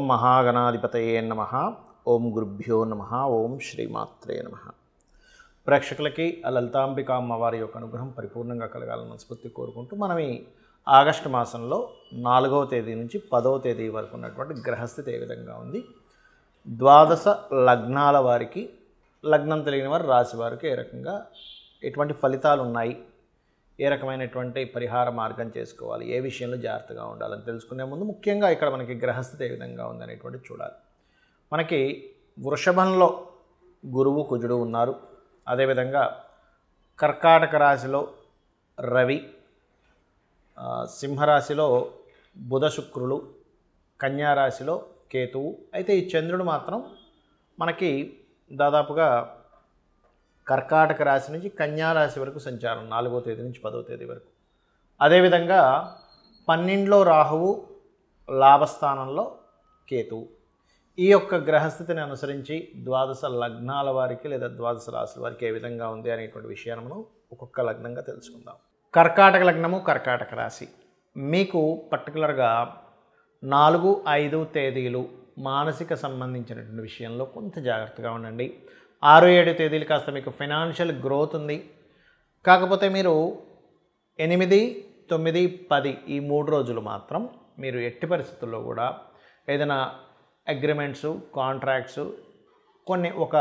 ఓం మహాగణాధిపతయే నమః. ఓం గురుభ్యో నమః. ఓం శ్రీమాత్రే నమః. ప్రేక్షకులకి ఆ లలితాంబిక అమ్మవారి యొక్క అనుగ్రహం పరిపూర్ణంగా కలగాలని మనస్ఫూర్తి కోరుకుంటూ మనం ఈ ఆగస్టు మాసంలో 4వ తేదీ నుంచి 10వ తేదీ వరకు ఉన్నటువంటి గ్రహస్థితి ఏ విధంగా ఉంది, ద్వాదశ లగ్నాల వారికి, లగ్నం తెలియని వారు రాశి వారికి ఏ రకంగా ఎటువంటి ఫలితాలు ఉన్నాయి, ఏ రకమైనటువంటి పరిహార మార్గం చేసుకోవాలి, ఏ విషయంలో జాగ్రత్తగా ఉండాలని తెలుసుకునే ముందు ముఖ్యంగా ఇక్కడ మనకి గ్రహస్థితి ఏ విధంగా ఉందనేటువంటి చూడాలి. మనకి వృషభంలో గురువు కుజుడు ఉన్నారు. అదేవిధంగా కర్కాటక రాశిలో రవి, సింహరాశిలో బుధ శుక్రులు, కన్యారాశిలో కేతువు. అయితే ఈ చంద్రుడు మాత్రం మనకి దాదాపుగా కర్కాటక రాశి నుంచి కన్యారాశి వరకు సంచారం 4వ తేదీ నుంచి 10వ తేదీ వరకు. అదేవిధంగా 12లో రాహువు, లాభస్థానంలో కేతువు. ఈ యొక్క గ్రహస్థితిని అనుసరించి ద్వాదశ లగ్నాల వారికి లేదా ద్వాదశ రాశుల వారికి ఏ విధంగా ఉంది అనేటువంటి విషయాన్ని మనం ఒక్కొక్క లగ్నంగా తెలుసుకుందాం. కర్కాటక లగ్నము, కర్కాటక రాశి. మీకు పర్టికులర్గా 4, 5 తేదీలు మానసిక సంబంధించినటువంటి విషయంలో కొంత జాగ్రత్తగా ఉండండి. 6, 7 తేదీలు కాస్త మీకు ఫైనాన్షియల్ గ్రోత్ ఉంది. కాకపోతే మీరు 8, 9, 10 ఈ 3 రోజులు మాత్రం మీరు ఎట్టి పరిస్థితుల్లో కూడా ఏదైనా అగ్రిమెంట్స్, కాంట్రాక్ట్స్, కొన్ని ఒక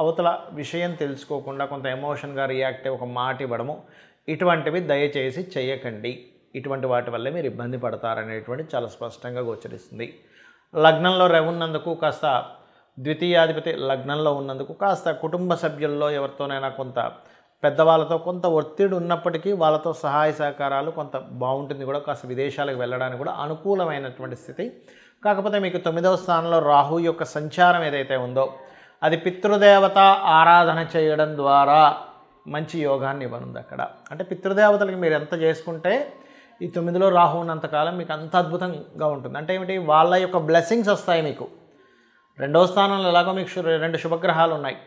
అవతల విషయం తెలుసుకోకుండా కొంత ఎమోషన్గా రియాక్ట్ అయ్యి ఒక మాట ఇవ్వడము, ఇటువంటివి దయచేసి చేయకండి. ఇటువంటి వాటి వల్లే మీరు ఇబ్బంది పడతారనేటువంటి చాలా స్పష్టంగా గోచరిస్తుంది. లగ్నంలో రవి ఉన్నందుకు కాస్త ద్వితీయాధిపతి లగ్నంలో ఉన్నందుకు కాస్త కుటుంబ సభ్యుల్లో ఎవరితోనైనా కొంత పెద్దవాళ్ళతో కొంత ఒత్తిడి ఉన్నప్పటికీ వాళ్ళతో సహాయ సహకారాలు కొంత బాగుంటుంది. కూడా కాస్త విదేశాలకు వెళ్ళడానికి కూడా అనుకూలమైనటువంటి స్థితి. కాకపోతే మీకు 9వ స్థానంలో రాహు యొక్క సంచారం ఏదైతే ఉందో అది పితృదేవత ఆరాధన చేయడం ద్వారా మంచి యోగాన్ని ఇవ్వనుంది అక్కడ. అంటే పితృదేవతలకి మీరు ఎంత చేసుకుంటే ఈ 9లో రాహు ఉన్నంతకాలం మీకు అంత అద్భుతంగా ఉంటుంది. అంటే ఏమిటి, వాళ్ళ యొక్క బ్లెస్సింగ్స్ వస్తాయి మీకు. 2వ స్థానంలో ఎలాగో మీకు 2 శుభగ్రహాలు ఉన్నాయి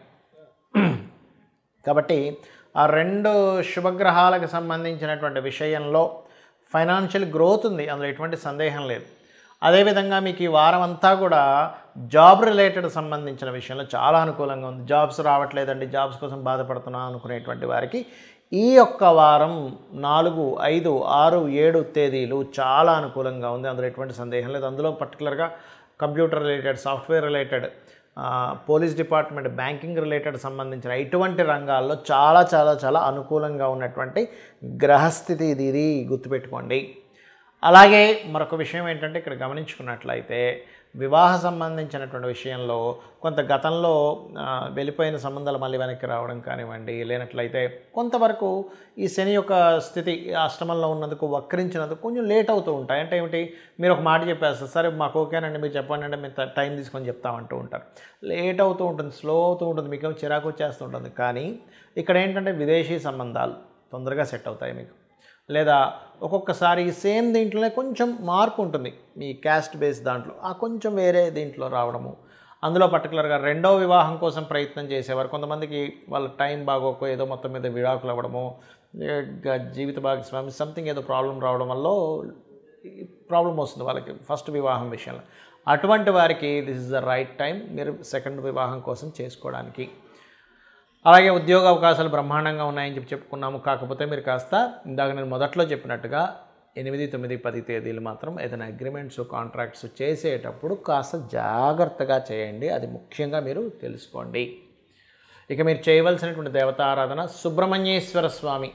కాబట్టి ఆ 2 శుభగ్రహాలకు సంబంధించినటువంటి విషయంలో ఫైనాన్షియల్ గ్రోత్ ఉంది, అందులో ఎటువంటి సందేహం లేదు. అదేవిధంగా మీకు ఈ వారం అంతా కూడా జాబ్ రిలేటెడ్ సంబంధించిన విషయంలో చాలా అనుకూలంగా ఉంది. జాబ్స్ రావట్లేదండి, జాబ్స్ కోసం బాధపడుతున్నాను అనుకునేటువంటి వారికి ఈ యొక్క వారం 4, 5, 6, 7 తేదీలు చాలా అనుకూలంగా ఉంది, అందులో ఎటువంటి సందేహం లేదు. అందులో పర్టికులర్గా computer related, software related, police department, banking related సంబంధించిన ఇటువంటి రంగాల్లో చాలా చాలా చాలా అనుకూలంగా ఉన్నటువంటి గ్రహస్థితి ఇది గుర్తుపెట్టుకోండి. అలాగే మరొక విషయం ఏంటంటే ఇక్కడ గమనించుకున్నట్లయితే వివాహ సంబంధించినటువంటి విషయంలో కొంత గతంలో వెళ్ళిపోయిన సంబంధాలు మళ్ళీ వెనక్కి రావడం కానివ్వండి, లేనట్లయితే కొంతవరకు ఈ శని యొక్క స్థితి అష్టమంలో ఉన్నందుకు వక్రించినందుకు కొంచెం లేట్ అవుతూ ఉంటాయి. అంటే ఏమిటి, మీరు ఒక మాట చెప్పేస్తారు, సరే మాకు ఓకేనండి మీరు చెప్పండి అంటే మేము టైం తీసుకొని చెప్తామంటూ ఉంటారు. లేట్ అవుతూ ఉంటుంది, స్లో అవుతూ ఉంటుంది, మీకేమో చిరాకు వచ్చేస్తూ ఉంటుంది. కానీ ఇక్కడ ఏంటంటే విదేశీ సంబంధాలు తొందరగా సెట్ అవుతాయి మీకు. లేదా ఒక్కొక్కసారి సేమ్ దీంట్లోనే కొంచెం మార్పు ఉంటుంది, మీ క్యాస్ట్ బేస్ దాంట్లో ఆ కొంచెం వేరే దీంట్లో రావడము. అందులో పర్టికులర్గా 2వ వివాహం కోసం ప్రయత్నం చేసేవారు కొంతమందికి వాళ్ళ టైం బాగోక ఏదో మొత్తం మీద విడాకులు అవ్వడము, జీవిత భాగస్వామి సంథింగ్ ఏదో ప్రాబ్లం రావడం వల్ల ప్రాబ్లం వస్తుంది వాళ్ళకి ఫస్ట్ వివాహం విషయంలో. అటువంటి వారికి this is the right time మీరు 2nd వివాహం కోసం చేసుకోవడానికి. అలాగే ఉద్యోగ అవకాశాలు బ్రహ్మాండంగా ఉన్నాయని చెప్పుకున్నాము. కాకపోతే మీరు కాస్త ఇందాక నేను మొదట్లో చెప్పినట్టుగా 8, 9, 10 తేదీలు మాత్రం ఏదైనా అగ్రిమెంట్స్, కాంట్రాక్ట్స్ చేసేటప్పుడు కాస్త జాగ్రత్తగా చేయండి, అది ముఖ్యంగా మీరు తెలుసుకోండి. ఇక మీరు చేయవలసినటువంటి దేవతారాధన సుబ్రహ్మణ్యేశ్వర స్వామి,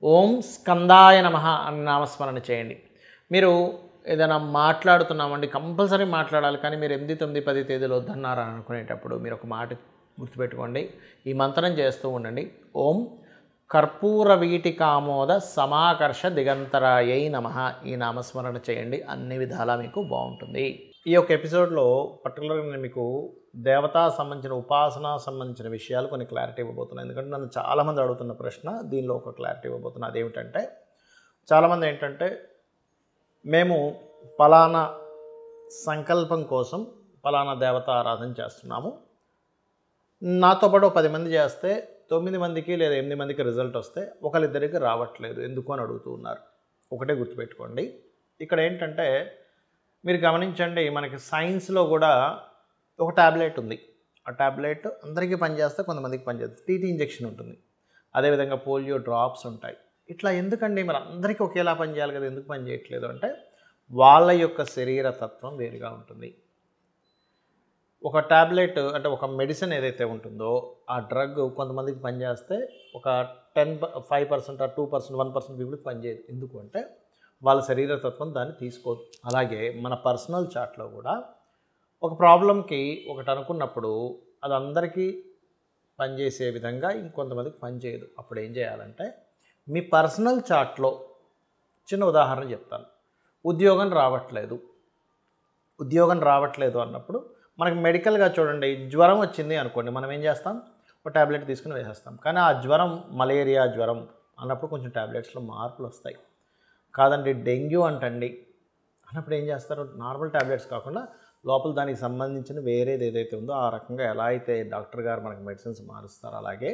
ఓం స్కందాయ నమః అని నామస్మరణ చేయండి. మీరు ఏదైనా మాట్లాడుతున్నామండి, కంపల్సరీ మాట్లాడాలి, కానీ మీరు 8, 9, 10 తేదీలు వద్దన్నారని అనుకునేటప్పుడు మీరు ఒక మాట గుర్తుపెట్టుకోండి, ఈ మంత్రం చేస్తూ ఉండండి. ఓం కర్పూర వీటికామోద సమాకర్ష దిగంతరాయై నమః. ఈ నామస్మరణ చేయండి, అన్ని విధాలా మీకు బాగుంటుంది. ఈ యొక్క ఎపిసోడ్లో పర్టికులర్గా నేను మీకు దేవతా సంబంధించిన, ఉపాసన సంబంధించిన విషయాలు కొన్ని క్లారిటీ ఇవ్వబోతున్నాను. ఎందుకంటే నన్ను చాలామంది అడుగుతున్న ప్రశ్న, దీనిలో ఒక క్లారిటీ ఇవ్వబోతున్నా. అదేమిటంటే చాలామంది ఏంటంటే మేము పలానా సంకల్పం కోసం పలానా దేవతా ఆరాధన చేస్తున్నాము, నాతో పాటు 10 మంది చేస్తే 9 మందికి లేదా 8 మందికి రిజల్ట్ వస్తే ఒకరిద్దరికి రావట్లేదు ఎందుకు అని అడుగుతూ ఉన్నారు. ఒకటే గుర్తుపెట్టుకోండి, ఇక్కడ ఏంటంటే మీరు గమనించండి, మనకి సైన్స్లో కూడా ఒక ట్యాబ్లెట్ ఉంది. ఆ ట్యాబ్లెట్ అందరికీ పనిచేస్తే కొంతమందికి పనిచేస్తుంది. టీటీ ఇంజెక్షన్ ఉంటుంది, అదేవిధంగా పోలియో డ్రాప్స్ ఉంటాయి. ఇట్లా ఎందుకండి మరి అందరికీ ఒకేలా పనిచేయాలి కదా, ఎందుకు పని చేయట్లేదు అంటే వాళ్ళ యొక్క శరీర తత్వం వేరుగా ఉంటుంది. ఒక ట్యాబ్లెట్ అంటే ఒక మెడిసిన్ ఏదైతే ఉంటుందో ఆ డ్రగ్ కొంతమందికి పనిచేస్తే ఒక 5% 2% 1% పీపుల్కి పనిచేయదు. ఎందుకు అంటే వాళ్ళ శరీరతత్వం దాన్ని తీసుకోదు. అలాగే మన పర్సనల్ చార్ట్లో కూడా ఒక ప్రాబ్లంకి ఒకటి అనుకున్నప్పుడు అది అందరికీ పనిచేసే విధంగా ఇంకొంతమందికి పనిచేయదు. అప్పుడు ఏం చేయాలంటే మీ పర్సనల్ చార్ట్లో చిన్న ఉదాహరణ చెప్తాను. ఉద్యోగం రావట్లేదు అన్నప్పుడు మనకి మెడికల్గా చూడండి, జ్వరం వచ్చింది అనుకోండి, మనం ఏం చేస్తాం, ఒక ట్యాబ్లెట్ తీసుకుని వేసేస్తాం. కానీ ఆ జ్వరం మలేరియా జ్వరం అన్నప్పుడు కొంచెం ట్యాబ్లెట్స్లో మార్పులు వస్తాయి. కాదండి డెంగ్యూ అంటండి అన్నప్పుడు ఏం చేస్తారు, నార్మల్ ట్యాబ్లెట్స్ కాకుండా లోపల దానికి సంబంధించిన వేరేది ఏదైతే ఉందో ఆ రకంగా ఎలా అయితే డాక్టర్ గారు మనకి మెడిసిన్స్ మారుస్తారో అలాగే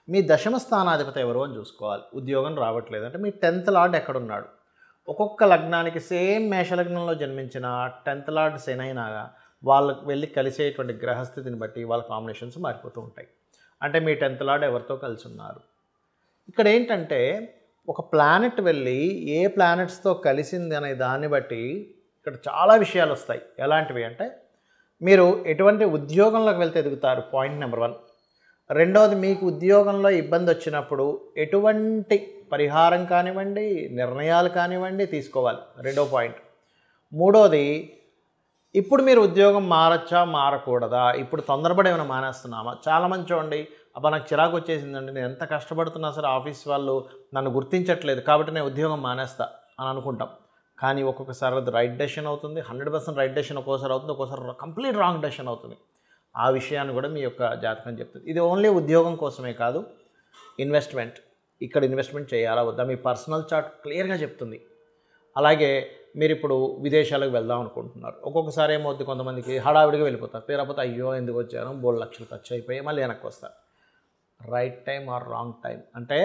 మీ దశమ స్థానాధిపతి ఎవరో అని చూసుకోవాలి. ఉద్యోగం రావట్లేదు అంటే మీ 10th లార్డ్ ఎక్కడున్నాడు. ఒక్కొక్క లగ్నానికి సేమ్ మేషలగ్నంలో జన్మించిన 10th లార్డ్ శనైనా వాళ్ళకి వెళ్ళి కలిసేటువంటి గ్రహస్థితిని బట్టి వాళ్ళ కాంబినేషన్స్ మారిపోతూ ఉంటాయి. అంటే మీ 10th లార్డ్ ఎవరితో కలిసి ఉన్నారు. ఇక్కడ ఏంటంటే ఒక ప్లానెట్ వెళ్ళి ఏ ప్లానెట్స్తో కలిసింది అనే దాన్ని బట్టి ఇక్కడ చాలా విషయాలు వస్తాయి. ఎలాంటివి అంటే మీరు ఎటువంటి ఉద్యోగంలోకి వెళ్తే ఎదుగుతారు, పాయింట్ నెంబర్ 1. రెండవది, మీకు ఉద్యోగంలో ఇబ్బంది వచ్చినప్పుడు ఎటువంటి పరిహారం కానివ్వండి, నిర్ణయాలు కానివ్వండి తీసుకోవాలి, రెండో పాయింట్. మూడోది, ఇప్పుడు మీరు ఉద్యోగం మారచ్చా మారకూడదా, ఇప్పుడు తొందరపడి ఏమైనా మానేస్తున్నామా. చాలామంది చూడండి, అబ్బా నాకు చిరాకు వచ్చేసిందండి, నేను ఎంత కష్టపడుతున్నా సరే ఆఫీస్ వాళ్ళు నన్ను గుర్తించట్లేదు కాబట్టి నేను ఉద్యోగం మానేస్తా అని అనుకుంటాం. కానీ ఒక్కొక్కసారి అది రైట్ డెసిషన్ అవుతుంది, 100% రైట్ డెసిషన్ ఒక్కోసారి అవుతుంది, ఒక్కోసారి కంప్లీట్ రాంగ్ డెసిషన్ అవుతుంది. ఆ విషయాన్ని కూడా మీ యొక్క జాతకం చెప్తుంది. ఇది ఓన్లీ ఉద్యోగం కోసమే కాదు, ఇన్వెస్ట్మెంట్, ఇక్కడ ఇన్వెస్ట్మెంట్ చేయాలా వద్దా మీ పర్సనల్ చార్ట్ క్లియర్గా చెప్తుంది. అలాగే మీరు ఇప్పుడు విదేశాలకు వెళ్దాం అనుకుంటున్నారు, ఒక్కొక్కసారి ఏమవుతుంది, కొంతమందికి హడావిడిగా వెళ్ళిపోతారు, తీరపోతే అయ్యో ఎందుకు వచ్చాను, 3 లక్షలు ఖర్చు అయిపోయి మళ్ళీ వెనక్కి వస్తారు. Right time or wrong time అంటే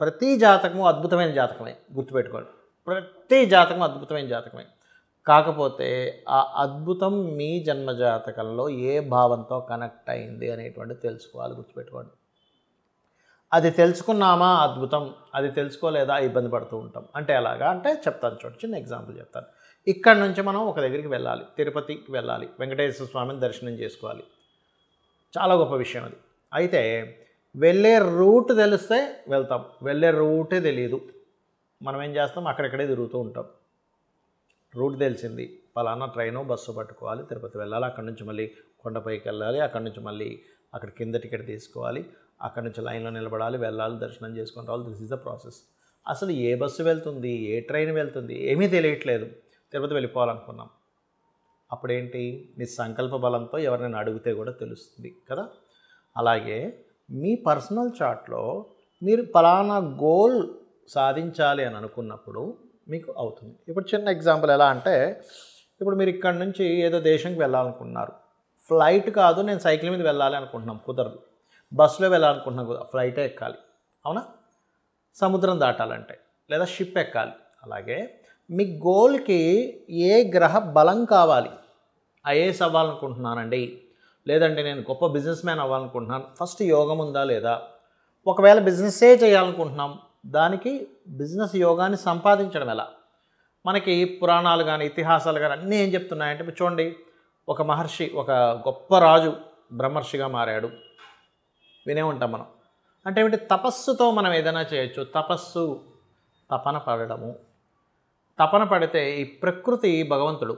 ప్రతి జాతకము అద్భుతమైన జాతకమే, గుర్తుపెట్టుకోండి. ప్రతి జాతకం అద్భుతమైన జాతకమే. కాకపోతే ఆ అద్భుతం మీ జన్మజాతకంలో ఏ భావంతో కనెక్ట్ అయింది అనేటువంటి తెలుసుకోవాలి, గుర్తుపెట్టుకోండి. అది తెలుసుకున్నామా అద్భుతం, అది తెలుసుకోలేదా ఇబ్బంది పడుతూ ఉంటాం. అంటే ఎలాగా అంటే చెప్తాను చూడండి, చిన్న ఎగ్జాంపుల్ చెప్తాను. ఇక్కడ నుంచి మనం ఒక దగ్గరికి వెళ్ళాలి, తిరుపతికి వెళ్ళాలి, వెంకటేశ్వర స్వామిని దర్శనం చేసుకోవాలి, చాలా గొప్ప విషయం అది. అయితే వెళ్ళే రూట్ తెలిస్తే వెళ్తాం, వెళ్ళే రూటే తెలియదు, మనం ఏం చేస్తాం, అక్కడెక్కడే తిరుగుతూ ఉంటాం. రూట్ తెలిసింది, పలానా ట్రైను బస్సు పట్టుకోవాలి, తిరుపతి వెళ్ళాలి, అక్కడి నుంచి మళ్ళీ కొండపైకి వెళ్ళాలి, అక్కడి నుంచి మళ్ళీ అక్కడ కింద టికెట్ తీసుకోవాలి, అక్కడి నుంచి లైన్లో నిలబడాలి, వెళ్ళాలి, దర్శనం చేసుకొని రావాలి. This is the process. అసలు ఏ బస్సు వెళ్తుంది, ఏ ట్రైన్ వెళ్తుంది ఏమీ తెలియట్లేదు, తిరుపతి వెళ్ళిపోవాలనుకున్నాం. అప్పుడేంటి, మీ సంకల్ప బలంతో ఎవరినైనా అడిగితే కూడా తెలుస్తుంది కదా. అలాగే మీ పర్సనల్ చార్ట్లో మీరు పలానా గోల్ సాధించాలి అని అనుకున్నప్పుడు మీకు అవుతుంది. ఇప్పుడు చిన్న ఎగ్జాంపుల్ ఎలా అంటే, ఇప్పుడు మీరు ఇక్కడ నుంచి ఏదో దేశంకి వెళ్ళాలనుకుంటున్నారు, ఫ్లైట్ కాదు నేను సైకిల్ మీద వెళ్ళాలి అనుకుంటున్నాం, కుదరదు. బస్సులో వెళ్ళాలనుకుంటున్నాం, ఫ్లైటే ఎక్కాలి, అవునా. సముద్రం దాటాలంటే లేదా షిప్ ఎక్కాలి. అలాగే మీ గోల్కి ఏ గ్రహ బలం కావాలి, ఐఏఎస్ అవ్వాలనుకుంటున్నానండి, లేదంటే నేను గొప్ప బిజినెస్ మ్యాన్ అవ్వాలనుకుంటున్నాను, ఫస్ట్ యోగం ఉందా లేదా. ఒకవేళ బిజినెస్సే చేయాలనుకుంటున్నాం, దానికి బిజినెస్ యోగాన్ని సంపాదించడం ఎలా. మనకి పురాణాలు కానీ ఇతిహాసాలు కానీ అన్నీ ఏం చెప్తున్నాయంటే, చూడండి, ఒక మహర్షి, ఒక గొప్ప రాజు బ్రహ్మర్షిగా మారాడు, వినే ఉంటాం మనం. అంటే ఏమిటి, తపస్సుతో మనం ఏదైనా చేయొచ్చు. తపస్సు, తపన పడడము. తపన పడితే ఈ ప్రకృతి భగవంతుడు,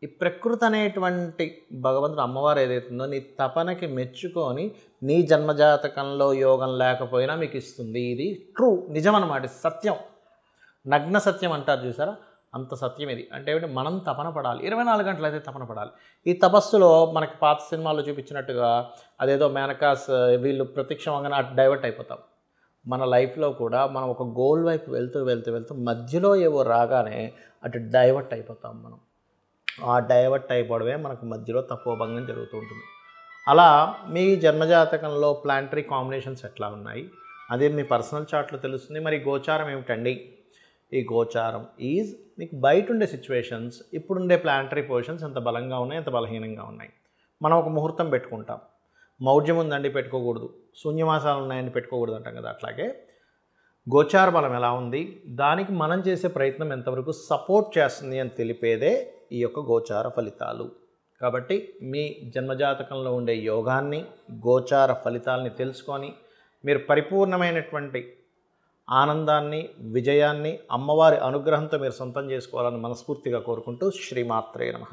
ఈ ప్రకృతి అనేటువంటి భగవంతుడు అమ్మవారు ఏదైతుందో నీ తపనకి మెచ్చుకొని నీ జన్మజాతకంలో యోగం లేకపోయినా మీకు ఇస్తుంది. ఇది ట్రూ, నిజం అన్నమాట, సత్యం, నగ్న సత్యం అంటారు చూసారా, అంత సత్యం ఇది. అంటే ఏమిటి, మనం తపన పడాలి, 24 గంటలు అయితే తపన పడాలి. ఈ తపస్సులో మనకి పాత సినిమాల్లో చూపించినట్టుగా అదేదో మేనకాస్ వీళ్ళు ప్రత్యక్షంగానే అటు డైవర్ట్ అయిపోతాం. మన లైఫ్లో కూడా మనం ఒక గోల్ వైపు వెళ్తూ వెళ్తూ వెళ్తూ మధ్యలో ఏవో రాగానే అటు డైవర్ట్ అయిపోతాం మనం. ఆ డైవర్ట్ అయిపోవడమే మనకు మధ్యలో తపోభంగం జరుగుతూ ఉంటుంది. అలా మీ జన్మజాతకంలో ప్లానటరీ కాంబినేషన్స్ ఎట్లా ఉన్నాయి అదే మీ పర్సనల్ చార్ట్లో తెలుస్తుంది. మరి గోచారం ఏమిటండి, ఈ గోచారం ఈజ్ మీకు బయట ఉండే సిచ్యువేషన్స్ ఇప్పుడుండే ప్లానటరీ పొజిషన్స్ ఎంత బలంగా ఉన్నాయి, ఎంత బలహీనంగా ఉన్నాయి. మనం ఒక ముహూర్తం పెట్టుకుంటాం, మౌఢ్యం ఉందండి పెట్టుకోకూడదు, శూన్యమాసాలు ఉన్నాయని పెట్టుకోకూడదు అంటాం కదా. అట్లాగే గోచార బలం ఎలా ఉంది, దానికి మనం చేసే ప్రయత్నం ఎంతవరకు సపోర్ట్ చేస్తుంది అని తెలిపేదే ఈ యొక్క గోచార ఫలితాలు. కాబట్టి మీ జన్మజాతకంలో ఉండే యోగాన్ని, గోచార ఫలితాలని తెలుసుకొని మీరు పరిపూర్ణమైనటువంటి ఆనందాన్ని, విజయాన్ని, అమ్మవారి అనుగ్రహంతో మీరు సొంతం చేసుకోవాలని మనస్ఫూర్తిగా కోరుకుంటూ శ్రీమాత్రే నమః.